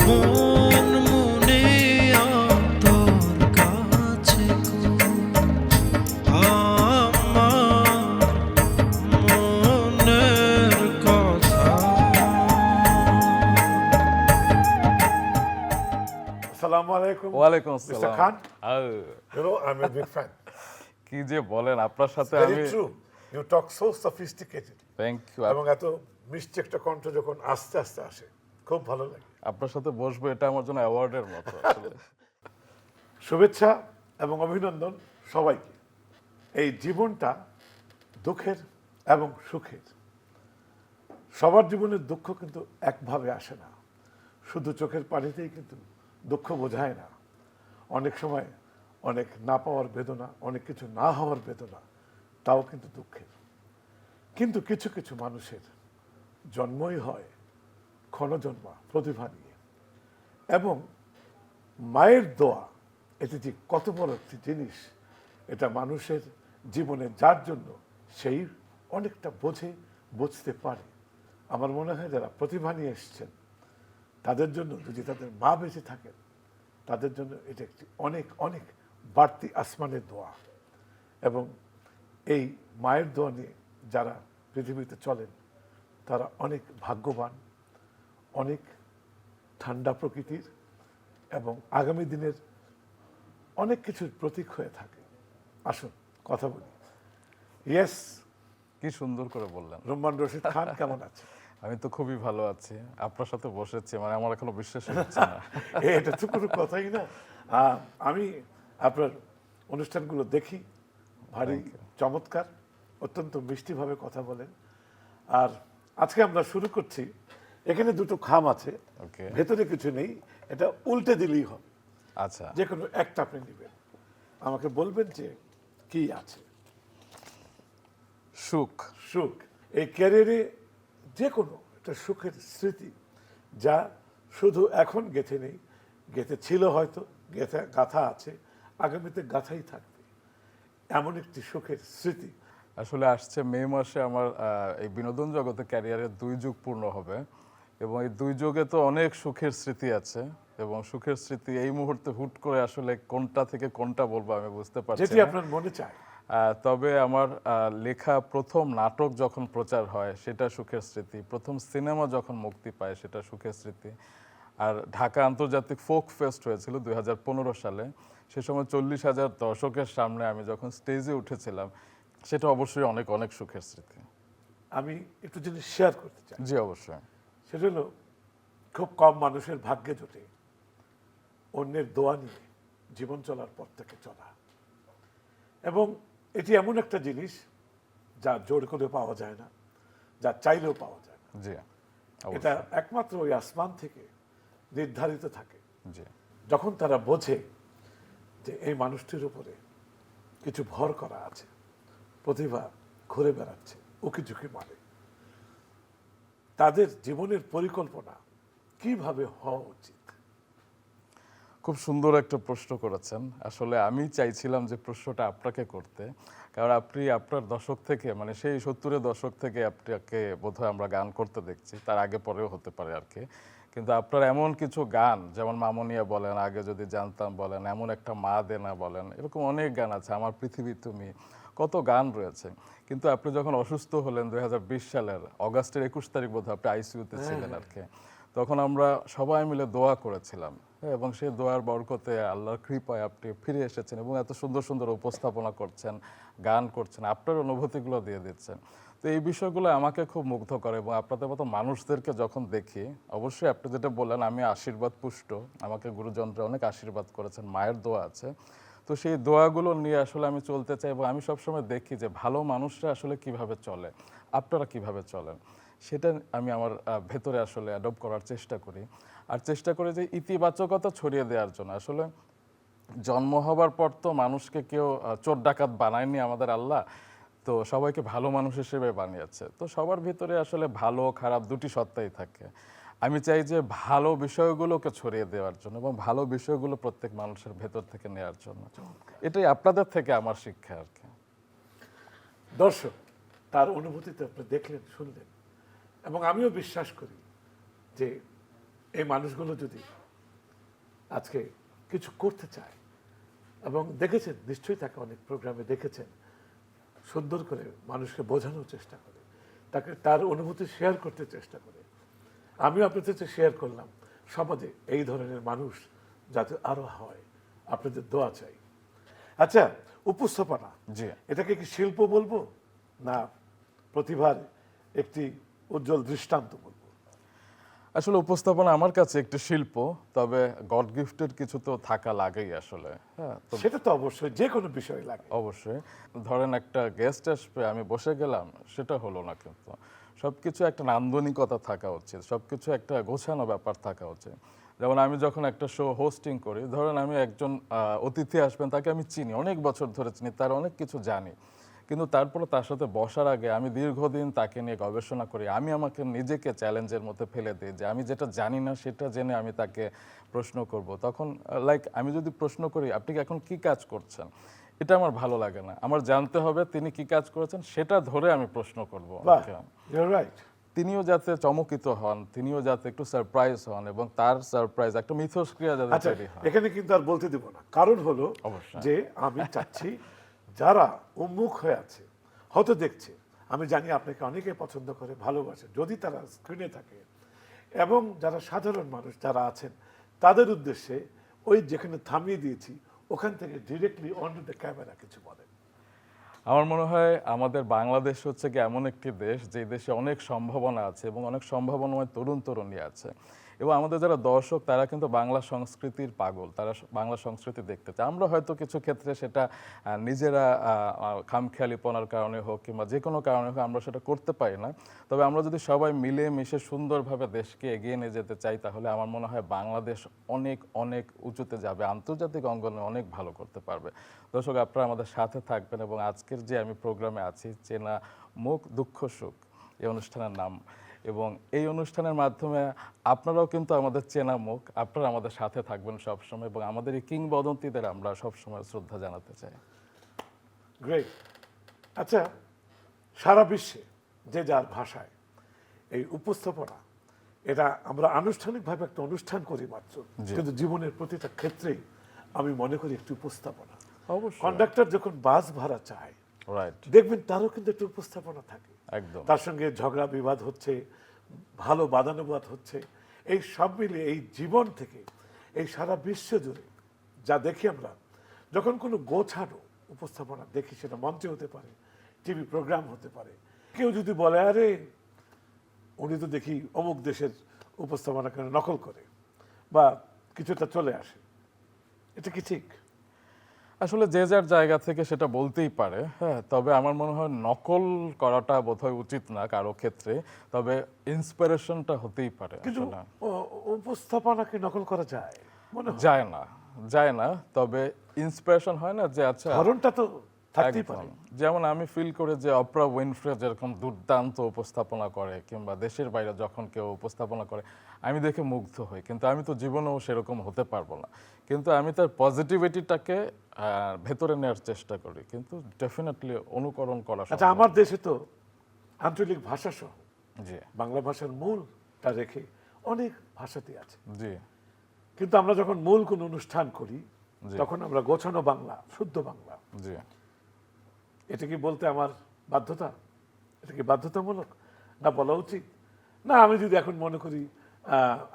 মন মনে তোর কাছে আমার মনের কথা। Assalamu alaikum. ওয়ালাইকুম Mr. আসসালাম। Khan, আউ, you know, I'm a big fan. কি যে বলেন, আপনার সাথে Very আমি true. You talk so sophisticated. Thank you. এবং এত মিষ্টি একটা কণ্ঠ যখন আস্তে আস্তে আসে খুব ভালো লাগে। আপনার সাথে বসবো, এটা আমার জন্য অ্যাওয়ার্ডের মতো আসলে। শুভেচ্ছা এবং অভিনন্দন সবাইকে। এই জীবনটা দুঃখের এবং সুখের। সবার জীবনের দুঃখ কিন্তু একভাবে আসে না। শুধু চোখের পানিতেই কিন্তু দুঃখ বোঝায় না। অনেক সময় অনেক না পাওয়ার বেদনা, অনেক কিছু না হওয়ার বেদনা, তাও কিন্তু দুঃখের। কিন্তু কিছু কিছু মানুষের জন্মই হয় ক্ষণজন্মা প্রতিভা নিয়ে। এবং মায়ের দোয়া, এটি যে কত বড় একটি জিনিস, এটা মানুষের জীবনে যার জন্য সেই অনেকটা বুঝতে পারে। আমার মনে হয় যারা প্রতিভা নিয়ে এসছেন তাদের জন্য, যদি তাদের মা বেঁচে থাকেন, তাদের জন্য এটা একটি অনেক অনেক বাড়তি আসমানের দোয়া। এবং এই মায়ের দোয়া নিয়ে যারা পৃথিবীতে চলেন তারা অনেক ভাগ্যবান, অনেক ঠান্ডা প্রকৃতির এবং আগামী দিনের অনেক কিছুর প্রতীক হয়ে থাকে। আসুন কথা বলি। ইয়েস, কি সুন্দর করে বললেন। রুম্মান রশিদ খান কেমন আছে? আমি তো খুবই ভালো আছি, আপনার সাথে বসেছি, মানে আমার এখনো বিশ্বাস হচ্ছে না। এটা তো কোনো কথাই না। আমি আপনার অনুষ্ঠানগুলো দেখি, ভারী চমৎকার, অত্যন্ত মিষ্টিভাবে কথা বলেন। আর আজকে আমরা শুরু করছি। এখানে দুটো খাম আছে, ওকে, ভেতরে কিছু নেই, এটা উল্টে দিলেই হবে। আচ্ছা, যে কোনো একটা আপনি নেবেন, আমাকে বলবেন যে কি আছে। সুখ। সুখ, এই ক্যারিয়ারে যে কোনো একটা সুখের স্মৃতি যা শুধু এখন গেঁথে নেই, গেঁথে ছিল হয়তো, গাথা আছে, আগামীতে গাথাই থাকবে, এমন একটি সুখের স্মৃতি। আসলে আসছে মে মাসে আমার এই বিনোদন জগতে ক্যারিয়ারের 2 যুগ পূর্ণ হবে, এবং এই 2 যুগে তো অনেক সুখের স্মৃতি আছে, এবং সুখের স্মৃতি এই মুহূর্তে হুট করে আসলে কোনটা থেকে কোনটা বলবো আমি বুঝতে পারছি যেটি না। আপনার মনে চায়। তবে আমার লেখা প্রথম নাটক যখন প্রচার হয় সেটা সুখের স্মৃতি, প্রথম সিনেমা যখন মুক্তি পায় সেটা সুখের স্মৃতি। আর ঢাকা আন্তর্জাতিক ফোক ফেস্ট হয়েছিল 2015 সালে, সে সময় 40,000 দর্শকের সামনে আমি যখন স্টেজে উঠেছিলাম, সেটা অবশ্যই অনেক অনেক সুখের স্মৃতি। আমি একটু জিনিস শেয়ার করতে চাই। জি অবশ্যই। সেটা হলো, খুব কম মানুষের ভাগ্যে জোটে অন্যের দোয়া নিয়ে জীবন চলার পথ থেকে চলা। এবং এটি এমন একটা জিনিস যা জোর করে পাওয়া যায় না, যা চাইলেও পাওয়া যায় না। জি এটা অবশ্যই। একমাত্র ওই আসমান থেকে নির্ধারিত থাকে। জি যখন তারা বোঝে যে এই মানুষটির উপরে কিছু ভর করা আছে, প্রতিভা ঘুরে বেড়াচ্ছে, উকি ঝুঁকি মারে, তাদের জীবনের পরিকল্পনা কিভাবে হওয়া উচিত। খুব সুন্দর একটা প্রশ্ন করেছেন। আসলে আমি চাইছিলাম যে প্রশ্নটা আপনাকে করতে, কারণ আপনি আপনার দশক থেকে, মানে সেই 70-এর দশক থেকে আপনাকে বোধহয় আমরা গান করতে দেখছি, তার আগে পরেও হতে পারে আর কি। কিন্তু আপনার এমন কিছু গান, যেমন মামুনিয়া বলেন, আগে যদি জানতাম বলেন, এমন একটা মা দেনা বলেন, এরকম অনেক গান আছে, আমার পৃথিবী তুমি, কত গান রয়েছে। কিন্তু আপনি যখন অসুস্থ হলেন 2020 সালের অগাস্টের 21 তারিখ বোধহয় আপনি আইসিইউতে ছিলেন আর কি, তখন আমরা সবাই মিলে দোয়া করেছিলাম, এবং সেই দোয়ার বরকতে আল্লাহর কৃপায় আপনি ফিরে এসেছেন এবং এত সুন্দর সুন্দর উপস্থাপনা করছেন, গান করছেন, আপনার অনুভূতিগুলো দিয়ে দিচ্ছেন। তো এই বিষয়গুলো আমাকে খুব মুগ্ধ করে, এবং আপনাদের মতো মানুষদেরকে যখন দেখি, অবশ্যই আপনি যেটা বললেন, আমি আশীর্বাদ পুষ্ট, আমাকে গুরুজনরা অনেক আশীর্বাদ করেছেন, মায়ের দোয়া আছে, তো সেই দোয়াগুলো নিয়ে আসলে আমি চলতে চাই। এবং আমি সবসময় দেখি যে ভালো মানুষরা আসলে কিভাবে চলে, আপনারা কিভাবে চলেন, সেটা আমি আমার ভেতরে আসলে অ্যাডপ্ট করার চেষ্টা করি। আর চেষ্টা করি যে ইতিবাচকতা ছড়িয়ে দেওয়ার জন্য। আসলে জন্ম হবার পর তো মানুষকে কেউ চোর ডাকাত বানায়নি আমাদের আল্লাহ, তো সবাইকে ভালো মানুষ হিসেবে বানিয়েছে। তো সবার ভিতরে আসলে ভালো খারাপ দুটি সত্তাই থাকে। আমি চাই যে ভালো বিষয়গুলোকে ছড়িয়ে দেওয়ার জন্য, এবং ভালো বিষয়গুলো প্রত্যেক মানুষের ভেতর থেকে নেওয়ার জন্য। এটাই আপনাদের থেকে আমার শিক্ষা আর কি। দর্শক তার অনুভূতিতে আপনি দেখলেন, শুনলেন, এবং আমিও বিশ্বাস করি যে এই মানুষগুলো যদি আজকে কিছু করতে চায়, এবং দেখেছেন নিশ্চয়ই তাকে অনেক প্রোগ্রামে দেখেছেন, সুন্দর করে মানুষকে বোঝানোর চেষ্টা করে, তাকে তার অনুভূতি শেয়ার করতে চেষ্টা করে। আমিও আপনাদের সাথে শেয়ার করলাম, সমাজে এই ধরনের মানুষ যাতে আরো হয়, আপনাদের দোয়া চাই। আচ্ছা, উপস্থাপনা, জি। এটাকে কি শিল্প বলবো না প্রতিভার একটি উজ্জ্বল দৃষ্টান্ত বলবো? আসলে উপস্থাপনা আমার কাছে একটি শিল্প, তবে গড গিফটেড কিছু তো থাকা লাগেই আসলে। হ্যাঁ, তো সেটা তো অবশ্যই যে কোনো বিষয় লাগে। অবশ্যই ধরেন একটা গেস্ট আসবে, আমি বসে গেলাম, সেটা হলো না। কিন্তু সবকিছু একটা নান্দনিকতা থাকা উচিত, সবকিছু একটা গোছানো ব্যাপার থাকা উচিত। যেমন আমি যখন একটা শো হোস্টিং করি, ধরেন আমি একজন অতিথি আসবেন, তাকে আমি চিনি, অনেক বছর ধরে চিনি, তার অনেক কিছু জানি, কিন্তু তারপরে তার সাথে বসার আগে আমি দীর্ঘদিন তাকে নিয়ে গবেষণা করি। আমি আমাকে নিজেকে চ্যালেঞ্জের মধ্যে ফেলে দিই যে আমি যেটা জানি না সেটা জেনে আমি তাকে প্রশ্ন করব। তখন লাইক আমি যদি প্রশ্ন করি আপনি কি এখন কি কাজ করছেন, এটা আমার ভালো লাগে না। আমার জানতে হবে তিনি কি কাজ করেছেন, সেটা ধরে আমি প্রশ্ন করব। বাহ, ইউর রাইট। তিনিও যাতে চমকিত হন, তিনিও যাতে একটু সারপ্রাইজ হন, এবং তার সারপ্রাইজ একটা মিথস্ক্রিয়া যাতে আচ্ছা, তৈরি হয়। এখানে কিন্তু আর বলতে দিব না, কারণ হলো অবশ্যই। যে আমি চাচ্ছি যারা উন্মুখ হয়ে আছে, হয়তো দেখছে, আমি জানি আপনাকে অনেকে পছন্দ করে, ভালোবাসে, যদি তারা স্ক্রিনে থাকে, এবং যারা সাধারণ মানুষ যারা আছেন তাদের উদ্দেশ্যে ওই যেখানে থামিয়ে দিয়েছি ওখান থেকে ডিরেক্টলি অন দ্য ক্যামেরা কিছু বলেন। আমার মনে হয় আমাদের বাংলাদেশ হচ্ছে কি এমন একটি দেশ, যে দেশে অনেক সম্ভাবনা আছে এবং অনেক সম্ভাবনাময় তরুণ তরুণী আছে, এবং আমাদের যারা দর্শক তারা কিন্তু বাংলা সংস্কৃতির পাগল, তারা বাংলা সংস্কৃতি দেখতে চায়। আমরা হয়তো কিছু ক্ষেত্রে সেটা নিজেরা খামখেয়ালিপনার কারণে হোক কিংবা যে কোনো কারণে হোক আমরা সেটা করতে পারি না। তবে আমরা যদি সবাই মিলে মিশে সুন্দরভাবে দেশকে এগিয়ে নিয়ে যেতে চাই, তাহলে আমার মনে হয় বাংলাদেশ অনেক অনেক উঁচুতে যাবে, আন্তর্জাতিক অঙ্গনে অনেক ভালো করতে পারবে। দর্শক, আপনারা আমাদের সাথে থাকবেন, এবং আজকের যে আমি প্রোগ্রামে আছি, চেনা মুখ দুঃখ সুখ, এই অনুষ্ঠানের নাম, এবং এই অনুষ্ঠানের মাধ্যমে আপনারাও কিন্তু আমাদের চেনা মুখ, আপনারা আমাদের সাথে থাকবেন সবসময়, এবং আমাদের এই কিংবদন্তিদের আমরা সবসময় শ্রদ্ধা জানাতে চাই। গ্রেট। আচ্ছা, সারা বিশ্বে যে যার ভাষায় এই উপস্থাপনা, এটা আমরা আনুষ্ঠানিকভাবে একটা অনুষ্ঠান করি মাত্র, কিন্তু জীবনের প্রতিটা ক্ষেত্রেই আমি মনে করি একটি উপস্থাপনা। অবশ্যই, কন্ডাক্টর যখন বাস ভাড়া চায়, রাইট, দেখবেন তারও কিন্তু একটা উপস্থাপনা থাকে, একদম। তার সঙ্গে ঝগড়া বিবাদ হচ্ছে, ভালো বাদানুবাদ হচ্ছে, এই সব মিলিয়ে এই জীবন থেকে এই সারা বিশ্ব জুড়ে যা দেখি আমরা, যখন কোনো গোছানো উপস্থাপনা দেখি, সেটা মঞ্চে হতে পারে, টিভি প্রোগ্রাম হতে পারে, কেউ যদি বলে আরে উনি তো দেখি অমুক দেশের উপস্থাপনা করে নকল করে, বা কিছুটা চলে আসে, এটা কি ঠিক? আসলে যে যার জায়গা থেকে সেটা বলতেই পারে, হ্যাঁ, তবে আমার মনে হয় নকল করাটা বোধহয় উচিত না কারো ক্ষেত্রে, তবে ইন্সপিরেশনটা হতেই পারে। কিন্তু আসলে উপস্থাপনাকে নকল করা যায় মনে হয়? যায় না, যায় না, তবে ইন্সপিরেশন হয় না যে আচ্ছা ধরনটা তো থাকতেই একদম। পারে। যেমন আমি ফিল করি যে অপরা উইনফ্রে যেরকম দুর্দান্ত উপস্থাপনা করে, কিংবা দেশের বাইরে যখন কেউ উপস্থাপনা করে আমি দেখে মুগ্ধ হই, কিন্তু আমি তো জীবনেও সেরকম হতে পারবো না, কিন্তু আমি তার পজিটিভিটিটাকে ভেতরে নেওয়ার চেষ্টা করি, কিন্তু ডেফিনেটলি অনুকরণ করা আচ্ছা, সম্ভব। আমার দেশে তো আঞ্চলিক ভাষা সহ জি, বাংলা ভাষার মূলটা রেখে অনেক ভাষাতে আছে, জি, কিন্তু আমরা যখন মূল কোন অনুষ্ঠান করি জি। তখন আমরা গোছানো বাংলা, শুদ্ধ বাংলা, জি। এটা কি বলতে আমার বাধ্যতা? এটা কি বাধ্যতামূলক না বলা উচিত? না, আমি যদি এখন মনে করি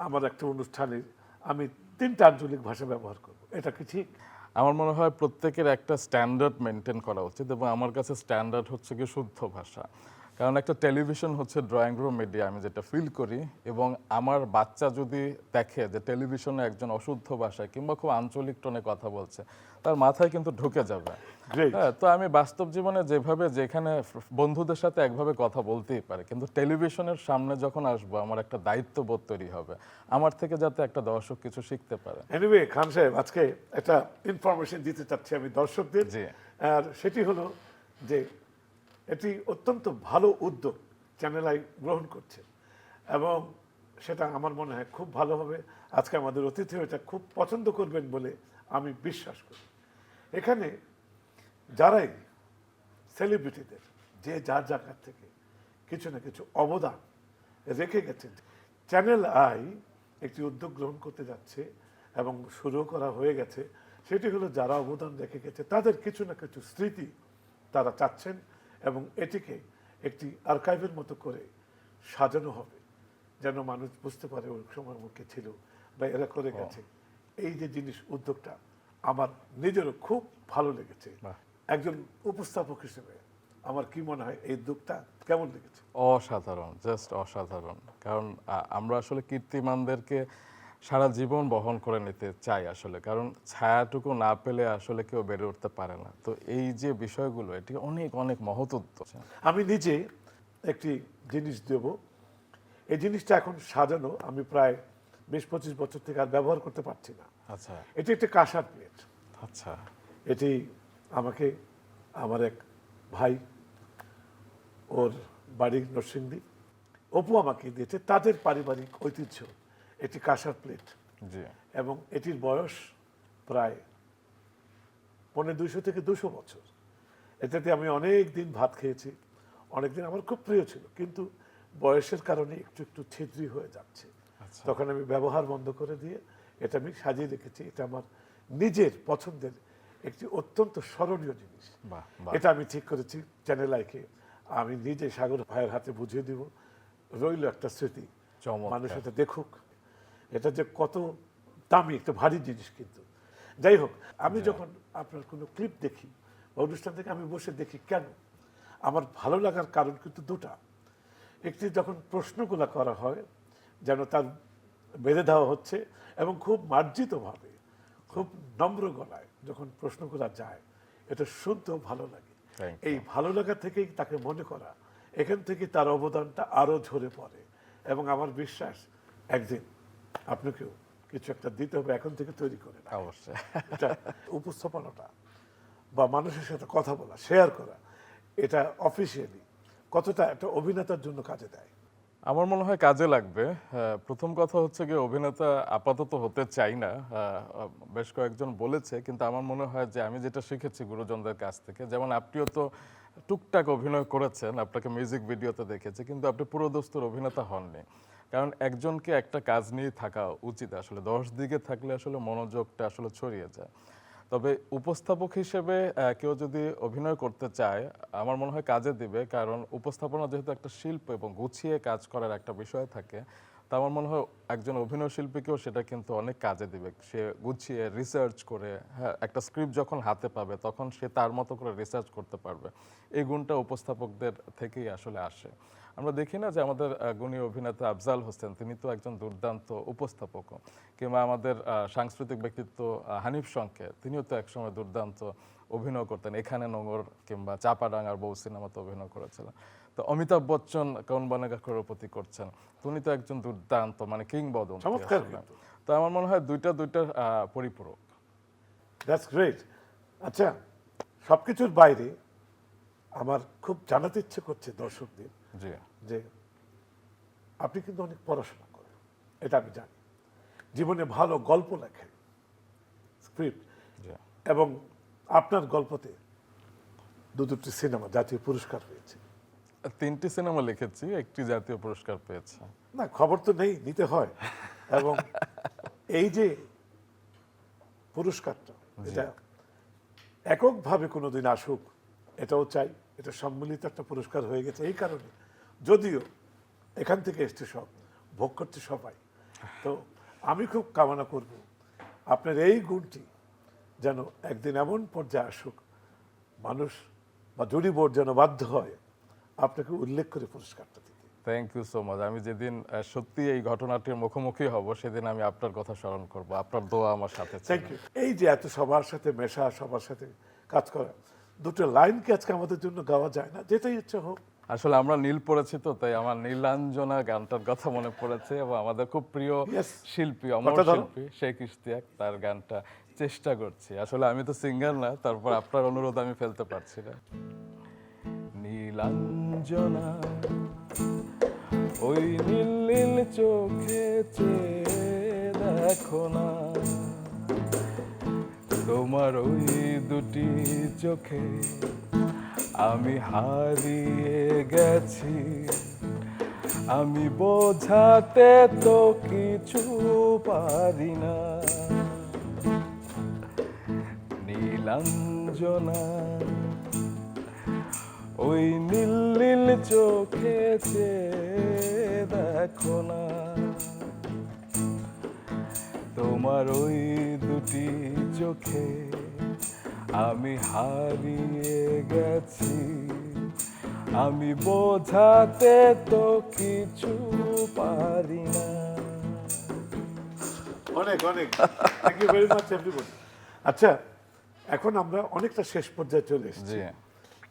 আমার একটা অনুষ্ঠানে আমি 3টা আঞ্চলিক ভাষা ব্যবহার করব, এটা কি ঠিক? আমার মনে হয় প্রত্যেকের একটা স্ট্যান্ডার্ড মেনটেন করা উচিত, এবং আমার কাছে স্ট্যান্ডার্ড হচ্ছে কি শুদ্ধ ভাষা। কারণ একটা টেলিভিশন হচ্ছে ড্রয়িং রুম মিডিয়া, আমি যেটা ফিল করি, এবং আমার বাচ্চা যদি দেখে যে টেলিভিশনে একজন অশুদ্ধ ভাষায় কিংবা খুব আঞ্চলিক টোনে কথা বলছে, তার মাথায় কিন্তু ঢুকে যাবে। Great. হ্যাঁ, তো আমি বাস্তব জীবনে যেভাবে যেখানে বন্ধুদের সাথে একভাবে কথা বলতেই পারি, কিন্তু টেলিভিশনের সামনে যখন আসবো আমার একটা দায়িত্ববোধ তৈরি হবে, আমার থেকে যাতে একটা দর্শক কিছু শিখতে পারে। এনিওয়ে, খান সাহেব, আজকে একটা ইনফরমেশন দিতে চাচ্ছি আমি দর্শকদের, জি। আর সেটি হলো যে এটি অত্যন্ত ভালো উদ্যোগ চ্যানেল আই গ্রহণ করছে, এবং সেটা আমার মনে হয় খুব ভালো হবে। আজকে আমাদের অতিথি এটা খুব পছন্দ করবেন বলে আমি বিশ্বাস করি। এখানে যারাই সেলিব্রিটিদের যে যার জায়গা থেকে কিছু না কিছু অবদান রেখে গেছেন, চ্যানেল আই একটি উদ্যোগ গ্রহণ করতে যাচ্ছে এবং শুরু করা হয়ে গেছে, সেটি হলো যারা অবদান রেখে গেছে তাদের কিছু না কিছু স্মৃতি তারা চাচ্ছেন এবং এটিকে একটি আর্কাইভের মতো করে সাজানো হবে, যেন মানুষ বুঝতে পারে ওই সময় মুখে ছিল বা এরা করে গেছে। এই যে জিনিস উদ্যোগটা আমার নিজেরও খুব ভালো লেগেছে। বাহ। একজন উপস্থাপক হিসেবে আমার কি মনে হয় এই উদ্যোগটা কেমন লেগেছে? অসাধারণ, জাস্ট অসাধারণ। কারণ আমরা আসলে কীর্তিমানদেরকে সারা জীবন বহন করে নিতে চাই আসলে, কারণ ছায়াটুকু না পেলে আসলে কেউ বেড়ে উঠতে পারে না। তো এই যে বিষয়গুলো, এটি অনেক অনেক মহৎ উদ্যোগ। আমি নিজে একটি জিনিস দেব, এই জিনিসটা এখন সাজানো, আমি প্রায় 20-25 বছর থেকে আর ব্যবহার করতে পারছি না। আচ্ছা এটি একটি কাঁসার প্লেট। আচ্ছা। এটি আমাকে আমার এক ভাই, ওর বাড়ি নরসিংদী, অপু আমাকে দিয়েছে, তাদের পারিবারিক ঐতিহ্য একটি কাঁসার প্লেট। জি। এবং এটির বয়স প্রায় 250 থেকে 200 বছর। এটাতে আমি অনেক দিন ভাত খেয়েছি, অনেক দিন আমার খুব প্রিয় ছিল, কিন্তু বয়সের কারণে একটু একটু ছিদ্রি হয়ে যাচ্ছে। আচ্ছা। তখন আমি ব্যবহার বন্ধ করে দিয়ে এটা আমি সাজিয়ে রেখেছি। এটা আমার নিজের পছন্দের একটি অত্যন্ত স্মরণীয় জিনিস। বাহ বাহ। এটা আমি ঠিক করেছি চ্যানেল আইকে আমি নিজে সাগর ভাইয়ের হাতে বুঝিয়ে দিব, রইল একটা স্মৃতি, চমৎকার। মানুষ এটা দেখুক। এটা যে কত দামি একটা ভারী জিনিস। কিন্তু যাই হোক, আমি যখন আপনার কোনো ক্লিপ দেখি বা অনুষ্ঠান থেকে আমি বসে দেখি, কেন আমার ভালো লাগার কারণ কিন্তু দুটা। একটি যখন প্রশ্নগুলো করা হয় যেন তার বেঁধে দেওয়া হচ্ছে এবং খুব মার্জিতভাবে, খুব নম্র গলায় যখন প্রশ্নগুলো যায়, এটা শুনতেও ভালো লাগে। Thank you. এই ভালো লাগা থেকেই তাকে মনে করা, এখান থেকে তার অবদানটা আরো ঝরে পড়ে। এবং আমার বিশ্বাস একদিন আপনাকেও কিছু একটা দিতে হবে, এখন থেকে তৈরি করে না। অবশ্যই। এটা উপস্থাপনাটা বা মানুষের সাথে কথা বলা, শেয়ার করা, এটা অফিসিয়ালি কতটা একটা অভিনেতার জন্য কাজে দেয়? আমার মনে হয় কাজে লাগবে। প্রথম কথা হচ্ছে গিয়ে অভিনেতা আপাতত হতে চাই না, বেশ কয়েকজন বলেছে, কিন্তু আমার মনে হয় যে আমি যেটা শিখেছি গুরুজনদের কাছ থেকে, যেমন আপনিও তো টুকটাক অভিনয় করেছেন, আপনাকে মিউজিক ভিডিওতে দেখেছি, কিন্তু আপনি পুরোদস্তুর অভিনেতা হননি। কারণ একজনকে একটা কাজ নিয়ে থাকা উচিত, আসলে 10 দিকে থাকলে আসলে মনোযোগটা আসলে ছড়িয়ে যায়। তবে উপস্থাপক হিসেবে কেউ যদি অভিনয় করতে চায়, আমার মনে হয় কাজে দিবে, কারণ উপস্থাপনা যেহেতু একটা শিল্প এবং গুছিয়ে কাজ করার একটা বিষয় থাকে, তা আমার মনে হয় একজন অভিনয় শিল্পীকেও সেটা কিন্তু অনেক কাজে দিবে। সে গুছিয়ে রিসার্চ করে, হ্যাঁ, একটা স্ক্রিপ্ট যখন হাতে পাবে তখন সে তার মতো করে রিসার্চ করতে পারবে। এই গুণটা উপস্থাপকদের থেকেই আসলে আসে। আমরা দেখি না যে আমাদের গুণী অভিনেতা আফজাল হোসেন, তিনি তো একজন দুর্দান্ত উপস্থাপক, কিংবা আমাদের সাংস্কৃতিক ব্যক্তিত্ব হানিফ সংকেত, তিনিও তো একসময় দুর্দান্ত অভিনয় করতেন, এখানে নোঙর কিংবা চাপাডাঙ্গার বউ সিনেমাতে অভিনয় করেছিলেন। তো অমিতাভ বচ্চন কৌন বনেগা করোড়পতি করছেন, তিনি তো একজন দুর্দান্ত মানে কিংবদন্তি চমৎকার আসলে। কিন্তু। তো আমার মনে হয় দুইটার পরিপূরক। That's great. আচ্ছা, সবকিছুর বাইরে আমার খুব জানাতে ইচ্ছে করছে দর্শকদের জি যে আপনি কিন্তু অনেক পড়াশোনা করেন, এটা আমি জানি। জীবনে ভালো গল্প লেখেন, স্ক্রিপ্ট, জি। এবং আপনার গল্পতে দুটি সিনেমা জাতীয় পুরস্কার পেয়েছে। 3টি সিনেমা লিখেছি, একটি জাতীয় পুরস্কার পেয়েছে। না, খবর তো নেই, নিতে হয়। এবং এই যে পুরস্কারটা, এটা এককভাবে কোনোদিন আসুক, এটাও চাই। এটা সম্মিলিত একটা পুরস্কার হয়ে গেছে এই কারণে, যদিও এখান থেকে এসছে সব, ভোগ করছে সবাই। তো আমি খুব কামনা করব আপনার এই গুণটি যেন একদিন এমন পর্যায়ে আসুক, মানুষ বা জুরি বোর্ড যেন বাধ্য হয় আপনাকে উল্লেখ করে পুরস্কারটা দিতে। Thank you so much. আমি যেদিন সত্যি এই ঘটনাটির মুখোমুখি হব, সেদিন আমি আপনার কথা স্মরণ করব। আপনার দোয়া আমার সাথে ছিল। Thank you. এই যে এত সবার সাথে মেশা, সবার সাথে কাজ করা, দুটো লাইন কি আজকে আমাদের জন্য গাওয়া যায় না? যেটাই ইচ্ছে হোক। আসলে আমরা নীল পড়েছি তো, তাই আমার নীলাঞ্জনা গানটার কথা মনে পড়েছে, এবং আমাদের খুব প্রিয় Yes. শিল্পী, অমর কথা ধরো। শিল্পী শেখ ইশতিয়াক, তার গানটা চেষ্টা করছি। আসলে আমি তো সিঙ্গার না, তারপর আপনার অনুরোধ আমি ফেলতে পারছি না। নীলাঞ্জনা ওই নীল নীল চোখে চেয়ে দেখো না, তোমার ওই দুটি চোখে আমি হারিয়ে গেছি, আমি বোঝাতে তো কিছু পারি না, নীলাঞ্জনা ওই নীল নীল চোখে চেয়ে দেখো না, তোমার ওই দুটি চোখে আমি হারিয়ে গেছি, আমি বোঝাতে তো কিছু পারি না। অনেক অনেক thank you very much everybody. আচ্ছা, এখন আমরা অনেকটা শেষ পর্যায়ে চলে এসেছি। জি,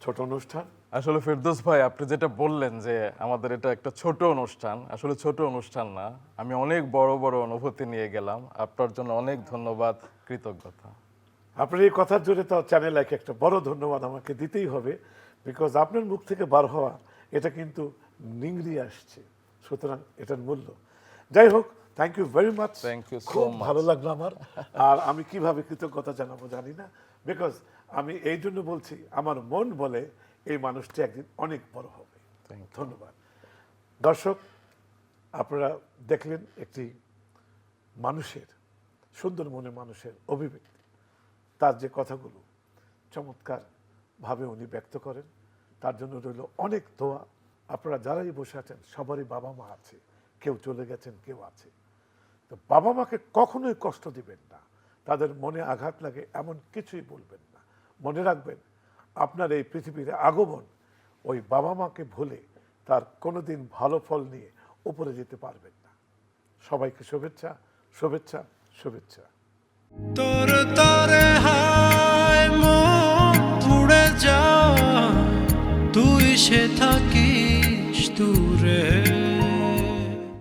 ছোট অনুষ্ঠান, আসলে ফেরদৌস ভাই আপনি যেটা বললেন যে আমাদের এটা একটা ছোট অনুষ্ঠান, আসলে ছোট অনুষ্ঠান না, আমি অনেক বড় বড় অনুভূতি নিয়ে গেলাম। আপনার জন্য অনেক ধন্যবাদ, কৃতজ্ঞতা। আপনার এই কথার জোরে তো চ্যানেল লাইকে একটা বড় ধন্যবাদ আমাকে দিতেই হবে, বিকজ আপনার মুখ থেকে বার হওয়া এটা কিন্তু নিংড়ি আসছে, সুতরাং এটার মূল্য। যাই হোক, thank you very much. Thank you so খুব much. ভালো লাগলো আমার। আর আমি কিভাবে কৃতজ্ঞতা জানাবো জানি না, বিকজ আমি এই জন্য বলছি, আমার মন বলে এই মানুষটি একদিন অনেক বড় হবে। Thank you. ধন্যবাদ। দর্শক, আপনারা দেখলেন একটি মানুষের, সুন্দর মনের মানুষের অভিব্যক্তি। তার যে কথাগুলো চমৎকার ভাবে উনি ব্যক্ত করেন, তার জন্য রইল অনেক দোয়া। আপনারা যারাই বসে আছেন সবারই বাবা মা আছে, কেউ চলে গেছেন, কেউ আছে। তো বাবা মাকে কখনোই কষ্ট দিবেন না, তাদের মনে আঘাত লাগে এমন কিছুই বলবেন না। মনে রাখবেন, আপনার এই পৃথিবীর আগমন ওই বাবা মাকে ভুলে তার কোনোদিন ভালো ফল নিয়ে উপরে যেতে পারবেন না। সবাইকে শুভেচ্ছা, শুভেচ্ছা, শুভেচ্ছা। তোর তরে হায় মন পুড়ে যা, তুই সে থাকি